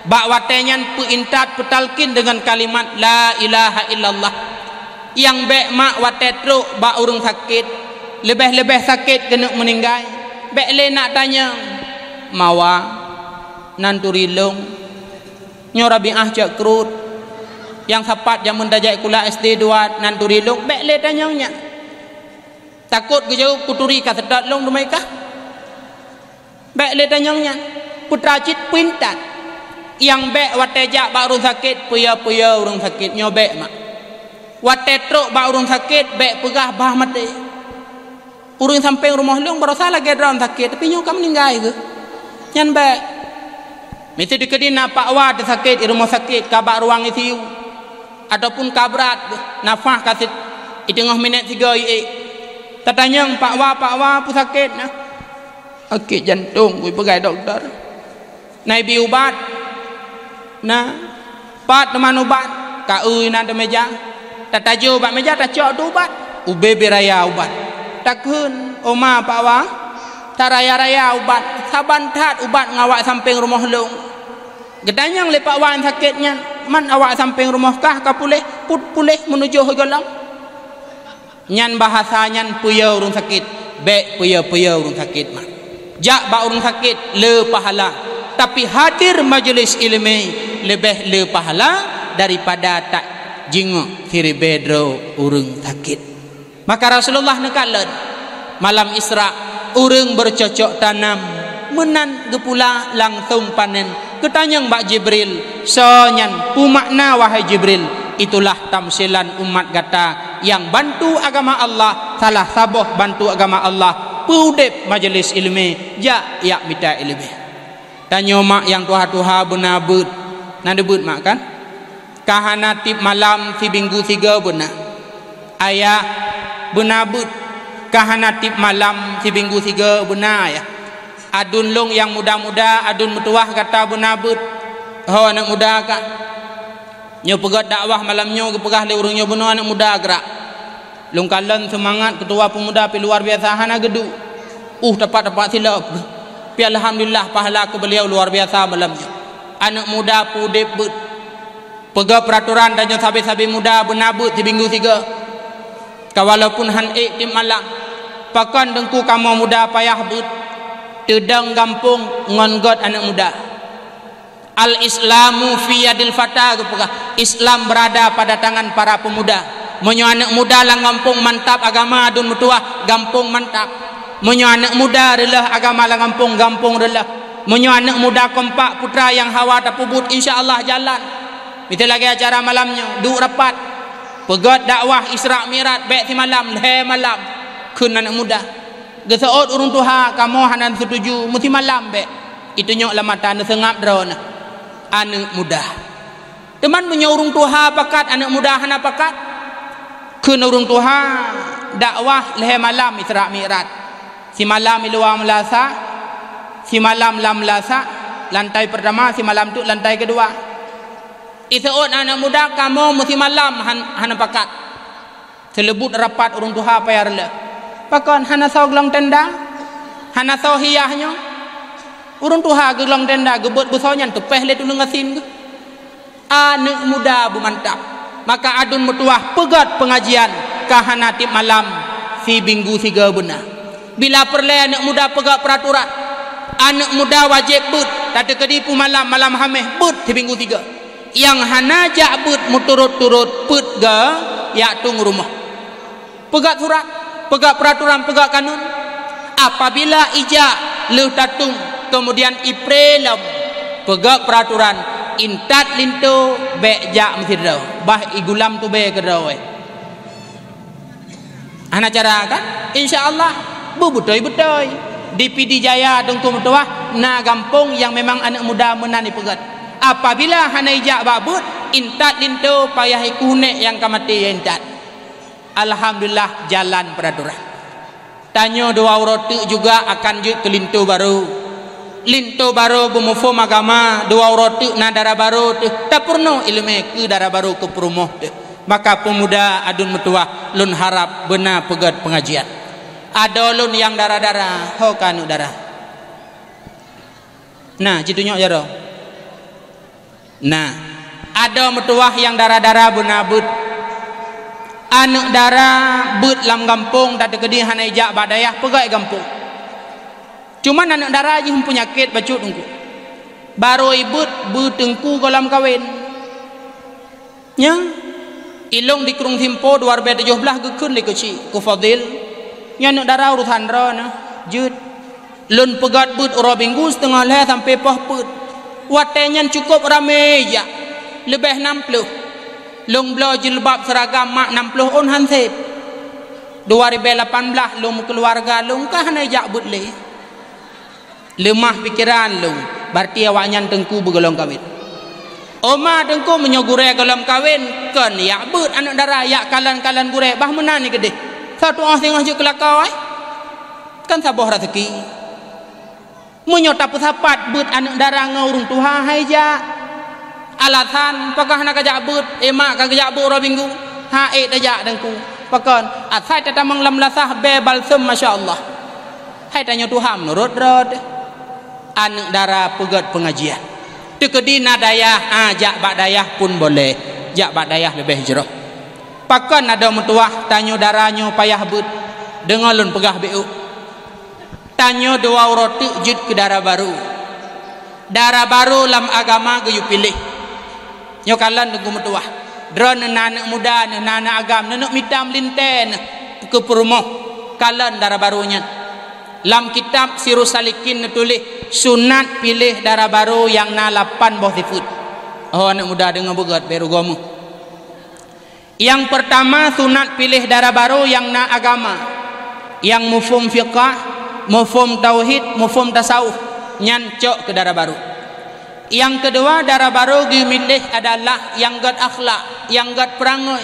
Bak wate nyan peintat petalkin dengan kalimat la ilaha illallah. Yang bek mak wate truk bak urung sakit. Lebih-lebih sakit kena meninggal. Bek le nak tanya mawa nanturilung nyorabiah cak kerut yang sapat jamun dajak kula SD 2 nan turilung bek le tanyangnya takut ke jauh puturi ka sedot long dumai kah bek le tanyangnya putra cit pintat yang bek watejak ba urang sakit puya-puya urang sakit nyobek mak wate truk ba urang sakit bek pegah bah mati urang sampai rumah long baru salah ge urang sakit tapi nyo kam meninggal ke nyan bek mesti dikedina pak wa sakit di rumah sakit kabak ruang ICU ataupun kabrat nafah kasih di tengah minit 3 ie tatanyang pak wa pu sakit nah sakit jantung kui pegai doktor nai bi ubat nah pat teman ubat ka ui na de meja tataju bak meja ta cok tu ubat ube beraya ubat takun oma pak wa taraya-raya ubat saban tat ubat ngawak samping rumah long gedanyang le pak wa sakitnya man awak samping rumah kah ka pulih pulih menuju hogolang nyan bahasa nyan puya urang sakit bek puya urang sakit mak jak ba urang sakit le pahala tapi hadir majlis ilmu lebih le pahala daripada tak jinguk 1000 dro urang sakit. Maka Rasulullah nekalan malam Isra urang bercocok tanam menan gepula langsung panen ketanyang Mbak Jibril sonyan pumakna wahai Jibril itulah tamsilan umat gata yang bantu agama Allah salah saboh bantu agama Allah pudep majlis ilmu ja yak minta ilmu tanyo mak yang tuha-tuha benabut na debut mak kan kahana tip malam si minggu 3 benar ayah benabut kahana tip malam si minggu 3 benar ya. Adun long yang muda-muda, adun metuah kata benar but. Ho anak muda kak. Nyo pegat dakwah malamnya ke pegah le urangnya benar anak muda gerak. Long kalan semangat ketua pemuda pi luar biasa hana gedu. Tepat-tepat silap. Pi alhamdulillah pahala ke beliau luar biasa malamnya. Anak muda pudip but. Pegah peraturan dan sabi-sabi muda benar but si minggu 3. Walaupun han tim malam. Pakan dengku kamu muda payah but. Tedang gampung ngongot anak muda. Al-Islamu fi yadil fata. Islam berada pada tangan para pemuda. Menyo anak muda lang gampung mantap agama adun mutuah gampung mantap. Menyo anak muda relah agama lang gampung relah. Menyo anak muda kompak putra yang hawa tapubut insyaallah jalan. Itu lagi acara malamnya duk rapat. Pegat dakwah Isra Mi'raj baik si malam le malam kun anak muda. Gesaut urung tuha kamu hanan setuju mesti malam baik. Itu nyok lamatan sengap drone. Anak muda teman menyurung tuha pakat anak muda hana pakat ke urung tuha dakwah leh malam Isra Mi'raj si malam luar melasa si malam lam melasa lantai pertama si malam tu lantai kedua isuut anak muda kamu mesti malam hana pakat selebut rapat urung tuha payar le pakon hana sau gelang tenda hana sau hiyahnya urung tuha gelang tenda gebut besonyan tepeh le tu ngasin ke anak muda bumantap maka adun mutuah pegat pengajian kahana tip malam si minggu 3 benar bila perle anak muda pegat peraturan anak muda wajib but tak kedipu malam hameh but si minggu 3 yang hana jak but muturut-turut put ga ya tung rumah pegat surat pegat peraturan pegat kanun apabila ijak le tatung kemudian iprelem pegak peraturan intat linto bejak mesti dah bah igulam tu be kedau ana cara kan insyaallah betul di PD Jaya dengku mutuah na gampung yang memang anak muda menani pegat apabila hana ijak babut intat linto payah ikune yang kamati intat alhamdulillah jalan peraturan tanyo dua roti juga akan jut ke linto baru bumufo agama dua roti na darah baru tak purno ilmu ke darah baru ke perumoh maka pemuda adun metua lun harap benar pegat pengajian ada lun yang darah-darah ho kanu darah nah citunya jaro nah ada metuah yang darah-darah benar but anak darah but lam gampung tak tegedi hana ijak badayah pegat gampung cuman anak darah je penyakit bacut engku baru ibut betengku kolam kawin nya ilong di Krung Timpo 2017 gekun li kecil ku fadil nya anak darah urusan rana jut lun pegat but ora minggu setengah le sampai pahput watenya cukup rame ya lebih 60 long blo jilbab seragam mak 60 on hansip 2018 long keluarga long kah na jak but le lemah pikiran lu berarti awaknya tengku bergelong kawin oma tengku menyogure gelong kawin kan ya but anak darah ya kalan-kalan gure bah menani gede satu orang tengah je kelakau kan sabuh rezeki menyota pesapat but anak darah ngurung tuha haija alasan pakah nak ajak but emak kagak but ro minggu hae tajak tengku pakon asai tata manglam lasah be balsem masyaallah hai tanya tuhan menurut rod anak darah pegat pengajian tekedi nadayah jak badayah pun boleh jak badayah lebih hijrah pakan ada mutuah tanyo darahnya payah but dengan lun pegah BU tanyo dua roti jut ke darah baru lam agama geyu pilih nyokalan tengku mutuah drone anak muda anak agam nenek mitam linten ke perumoh kalan darah barunya lam kitab Sirus Salikin tulis sunat pilih darah baru yang na 8 boh sifut oh anak muda dengan begat beru gomu yang pertama sunat pilih darah baru yang na agama yang mufhum fiqah mufhum tauhid mufhum tasawuf nyancok ke darah baru yang kedua darah baru dimilih adalah yang gat akhlak yang gat perangai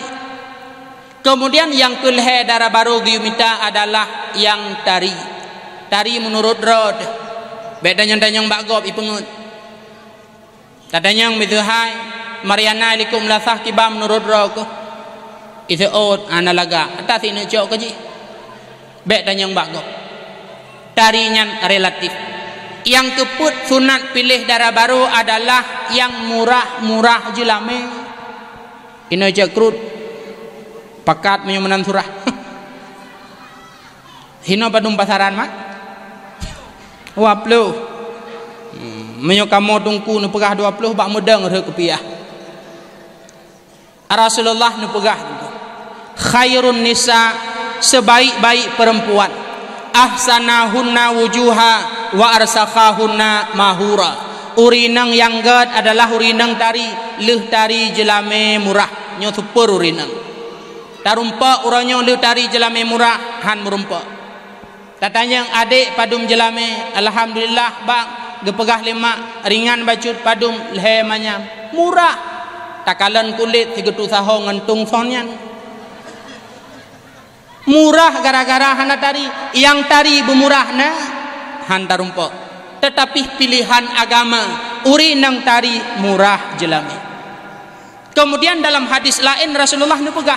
Kemudian yang kelhe darah baru giumita adalah yang tari. Tari menurut rod. Bedanya-danyang bakgob ipengut. Tadanyang miduhai Mariana likum lasah kibam menurut rod. Itu ot analaga. Atas ini cok keji. Bedanyang bakgob. Tarinya relatif. Yang keput sunat pilih darah baru adalah yang murah-murah jelame. Ini aja krut pakat menyumenan surah. Hino padum pasaran mak. Waplu. Menyo kamu tungku nu pegah 20 bak mudeng re kepiah. Rasulullah nu pegah. Khairun nisa, sebaik-baik perempuan. Ahsanahunna wujuha wa arsakhahunna mahura. Urinang yang gad adalah urinang tari, leh tari jelame murah, nyo super urinang. Tarumpa uranyo leh tari jelame murah, han merumpa. Tatanya adik padum jelame, alhamdulillah bang, gepegah lima ringan bacut padum lehe manyam murah. Takalan kulit tigetu saho ngentung sonyan. Murah gara-gara hana tari, yang tari bermurah na hantar rumpok. Tetapi pilihan agama urinang tari murah jelami. Kemudian dalam hadis lain Rasulullah nupegah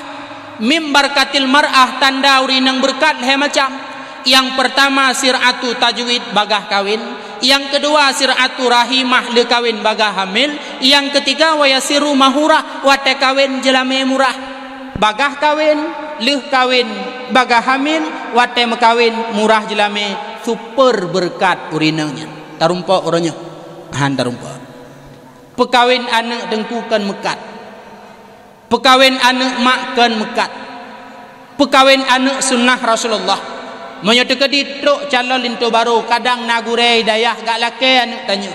mimbarkatil mar'ah, tanda urinang berkat he macam. Yang pertama sir'atu tajwid bagah kawin, yang kedua sir'atu rahimah le kawin bagah hamil, yang ketiga wayasiru mahurah wate kawin jelami murah. Bagah kawin, leh kawin, bagah hamil, wate mekawin, murah jelame, super berkat urinanya. Tarumpa orangnya, han tarumpa. Pekawin anak dengkukan mekat, pekawin anak makkan mekat, pekawin anak sunnah Rasulullah. Menyatakan ditruk calon lintu baru, kadang nagure dayah gak lake anak tanya.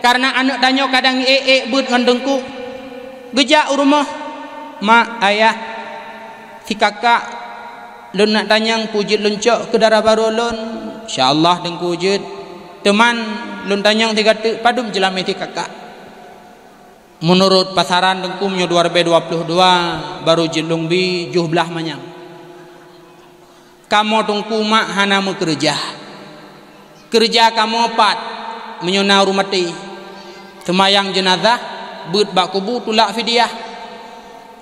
Karena anak tanya kadang but ngandengku, gejak rumah, mak ayah. Si kakak lun nak tanyang pujit luncok ke darah baru lun, insyaallah dengku wujud. Teman lun tanyang tiga padum jelame ti kakak. Menurut pasaran dengku menyo 2022 baru jelung bi juhblah manyang. Kamu dengku mak hana mu kerja. Kerja kamu opat menyona rumati. Semayang jenazah but bak kubu tulak fidyah.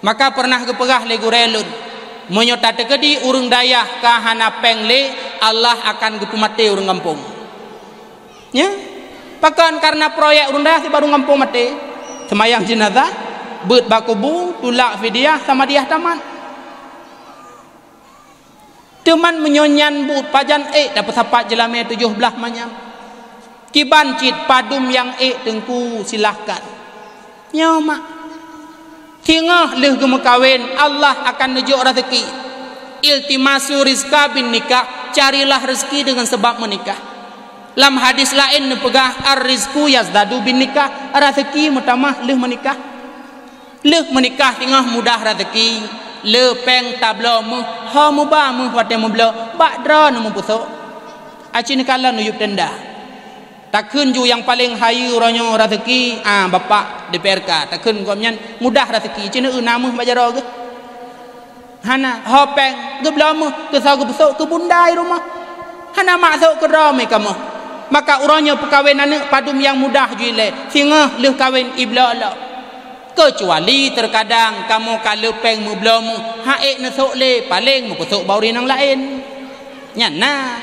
Maka pernah kepegah legurelun menyota tekedi urung dayah kahana pengle Allah akan gepumate urung kampung. Ya, pakan karena proyek urung dayah baru kampung mate. Semayang jenazah, bet bakubu, tulak fidyah sama diah taman. Teman menyonyan but pajan dapat sapat jelame 17 manyam. Kiban cit padum yang tengku silahkan. Nyamak. Tingah leh gemekawin Allah akan nunjuk rezeki. Iltimasu rizqa bin nikah, carilah rezeki dengan sebab menikah. Dalam hadis lain nepegah ar-rizqu yazdadu bin nikah, rezeki mutamah leh menikah. Leh menikah tingah mudah rezeki. Le peng tablo mu ha mu ba mu wate mu blo ba dra nu pusok. Acin kala nuyup tenda. Takun ju yang paling hayu ronyo rezeki bapak DPRK takun komnyan mudah rezeki cina namuh bajaro ke hana hopeng geblamu ke sagu besok ke bundai rumah hana masuk ke rame kamu maka uronyo perkawin anak padum yang mudah juile singa leh kawin iblala kecuali terkadang kamu kalau peng mu blamu haek nesok le paling mu besok bauri nang lain nyana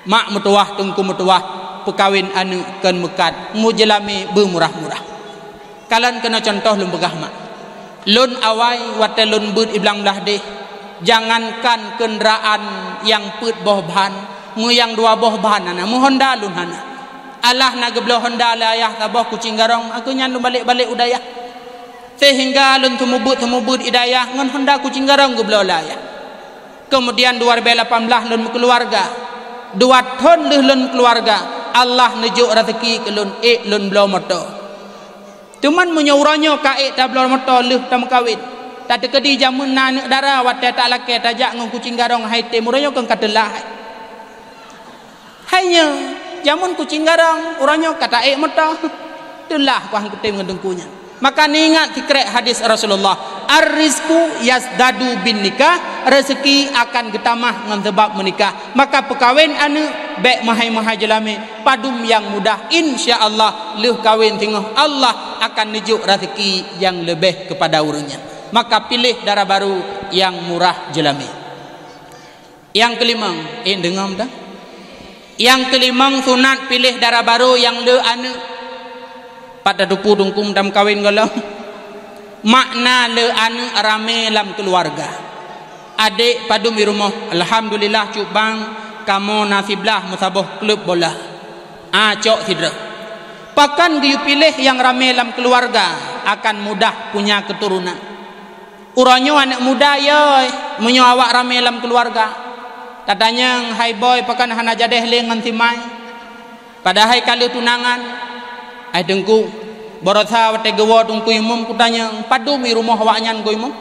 mak mutuah tungku mutuah pekawin anu kan mekat mujelami bermurah-murah. Kalian kena contoh lun begah mak. Lun awai wate lun but iblang belah deh. Jangankan kenderaan yang put boh bahan, mu yang dua boh bahan ana, mu Honda lun hana. Allah na geblo Honda la ayah tabah kucing garong, aku nyan balik-balik udayah. Sehingga lun tumubut idayah ngan Honda kucing garong geblo la ayah. Kemudian 2018 lun keluarga. 2 tahun lun keluarga. Allah nejuk rezeki ke lun lun blau motor. Cuman menyuranyo kae ta blau motor leh tam kawin. Tak tekedi jamun nanek dara wate tak lake tajak ngong kucing garong hai te muranyo kang kadelah. Hanya jamun kucing garong uranyo kata motor. Itulah ku hang ketem ngendengkunya. Maka ni ingat tikrek hadis Rasulullah, ar-rizqu yazdadu bin nikah, rezeki akan getamah dengan sebab menikah. Maka perkahwin anu baik mahai-mahai jelame padum yang mudah, insya-Allah leuh kahwin tengah Allah akan nejuk rezeki yang lebih kepada urangnya. Maka pilih darah baru yang murah jelame. Yang kelima, dengar dah? Yang kelima sunat pilih darah baru yang le anu pada dupu dungkum dam kawin galau. Makna le anu rame dalam keluarga. Adik padu di rumah, alhamdulillah cuk bang kamu nasiblah musabah klub bola. Cok tidak. Pakan dia pilih yang rame dalam keluarga akan mudah punya keturunan. Uranyo anak muda ya menyo awak rame dalam keluarga. Katanya hai boy pakan hana jadeh lengan timai. Padahal kalau tunangan ai dengku borotha wate gewo tungku imum kutanya padu mi rumah awaknyan ku imum.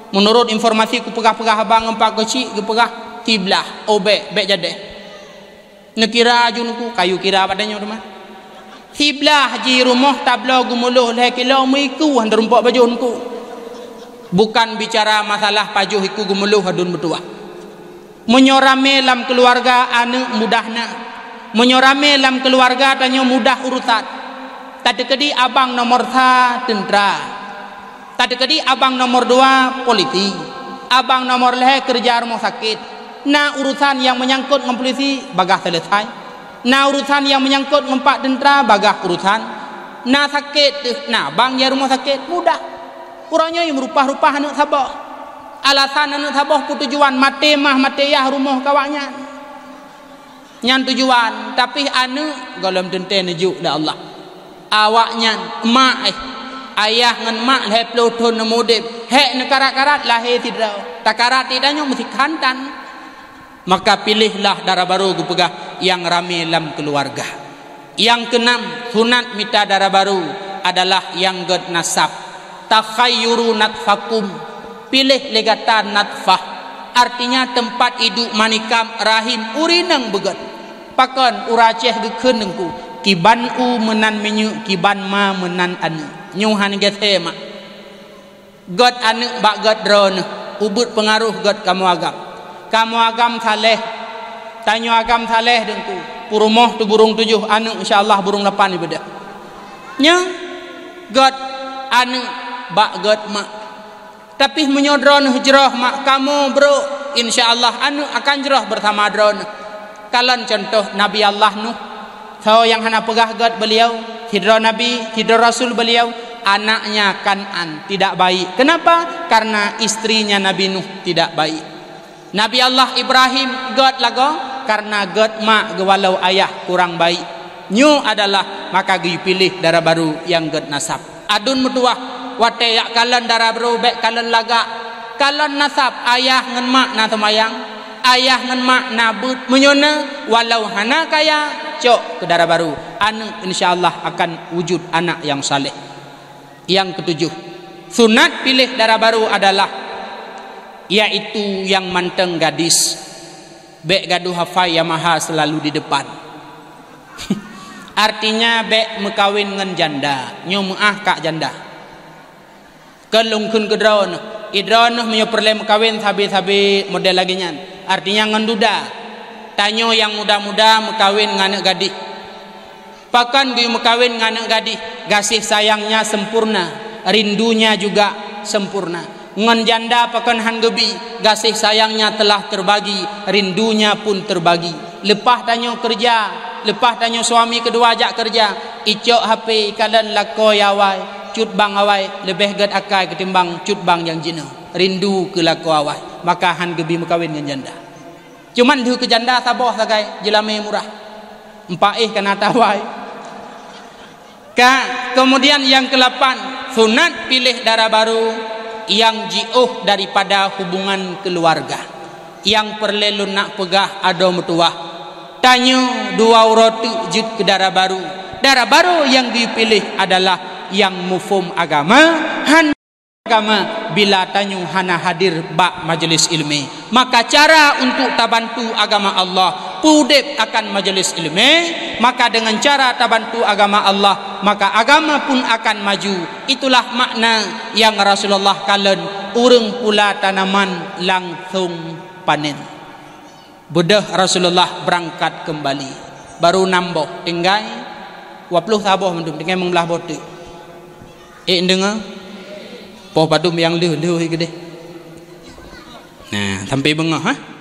Menurut informasi ku pegah-pegah abang empak kecil ku pegah tiblah obe bek jadeh. Nekira ajunku kayu kira padanya rumah. Tiblah ji rumah tablo gumuluh leh kilo miku han rumpok bajunku. Bukan bicara masalah pajuh iku gumuluh hadun betua. Menyorame dalam keluarga anu mudahna. Menyorame dalam keluarga tanya mudah urusan. Tadi kedi abang nomor 1 tentera. Tadi kedi abang nomor 2 polisi. Abang nomor leh kerja rumah sakit. Nah urusan yang menyangkut dengan polisi bagah selesai. Nah urusan yang menyangkut dengan pak tentera bagah urusan. Nah sakit, nah bang ya rumah sakit mudah. Kurangnya yang merupah-rupah anak sabah. Alasan anak sabah ku tujuan mati mah mati yah rumah kawaknya. Nyan tujuan tapi anu golem tente nejuk dah Allah. Awaknya mak ayah ngan mak le pelutun nemudip hek nekarat-karat lahir tidak. Takarat tidaknya mesti kantan. Maka pilihlah darah baru ku pegah yang rame dalam keluarga. Yang keenam, sunat mita darah baru adalah yang god nasab. Takhayyuru natfakum, pilih legatan natfah, artinya tempat hidup manikam rahim urinang begat. Pakan uraceh gekeun dengku kiban u menan menyu kiban ma menan anu nyuhan gethe mak god anu bak god drone ubut pengaruh god kamu agam saleh tanyo agam saleh dengku purumoh tu burung 7 anu insyaallah burung 8 ibadah nya god anu bak god mak tapi menyodron hijrah mak kamu bro insyaallah anu akan jerah bersama drone. Kalian contoh Nabi Allah Nuh. So yang hana pegah god beliau, hidro Nabi, hidro Rasul beliau, anaknya Kan'an tidak baik. Kenapa? Karena istrinya Nabi Nuh tidak baik. Nabi Allah Ibrahim god lago karena god mak gewalau ayah kurang baik. Nyu adalah maka gi pilih darah baru yang god nasab. Adun mutuah wate yak kalian darah baru bek kalian laga. Kalian nasab ayah ngan mak na temayang. Ayah ngan mak nabut menyona walau hana kaya cok ke darah baru anu insyaallah akan wujud anak yang saleh. Yang ketujuh, sunat pilih darah baru adalah yaitu yang manteng gadis bek gaduh hafai Yamaha selalu di depan. Artinya bek mekawin ngan janda nyomuah kak janda kelungkun kedron idron menyo perle mekawin sabi-sabi model lagi nyan. Artinya ngenduda tanyo yang muda-muda mekawin nganek gadis. Pakan gue mekawin nganek gadis kasih sayangnya sempurna, rindunya juga sempurna. Ngan janda pakan hanggebi kasih sayangnya telah terbagi, rindunya pun terbagi. Lepas tanyo kerja, lepas tanyo suami kedua ajak kerja, icok HP kalian lakoi awai, cut bang awai lebih ged akai ketimbang cut bang yang jenuh. Rindu ke lako awai, maka hanggebi mekawin dengan janda. Cuman dia ke janda sabah sagai jelame murah. Empaih kana tawai. Kemudian yang ke-8, sunat pilih darah baru yang jiuh daripada hubungan keluarga. Yang perlu nak pegah ado mutuah. Tanyo dua urat jut ke darah baru. Darah baru yang dipilih adalah yang mufhum agama, agama bila tanyo hana hadir bak majelis ilmi. Maka cara untuk tabantu agama Allah pudip akan majlis ilmu, maka dengan cara terbantu agama Allah, maka agama pun akan maju. Itulah makna yang Rasulullah kalen urang pula tanaman langsung panen. Bedah Rasulullah berangkat kembali, baru nambah tinggal 20 tabah mendum dengan membelah botik. Dengar poh padum yang leuh gede. Nah, sampai bengah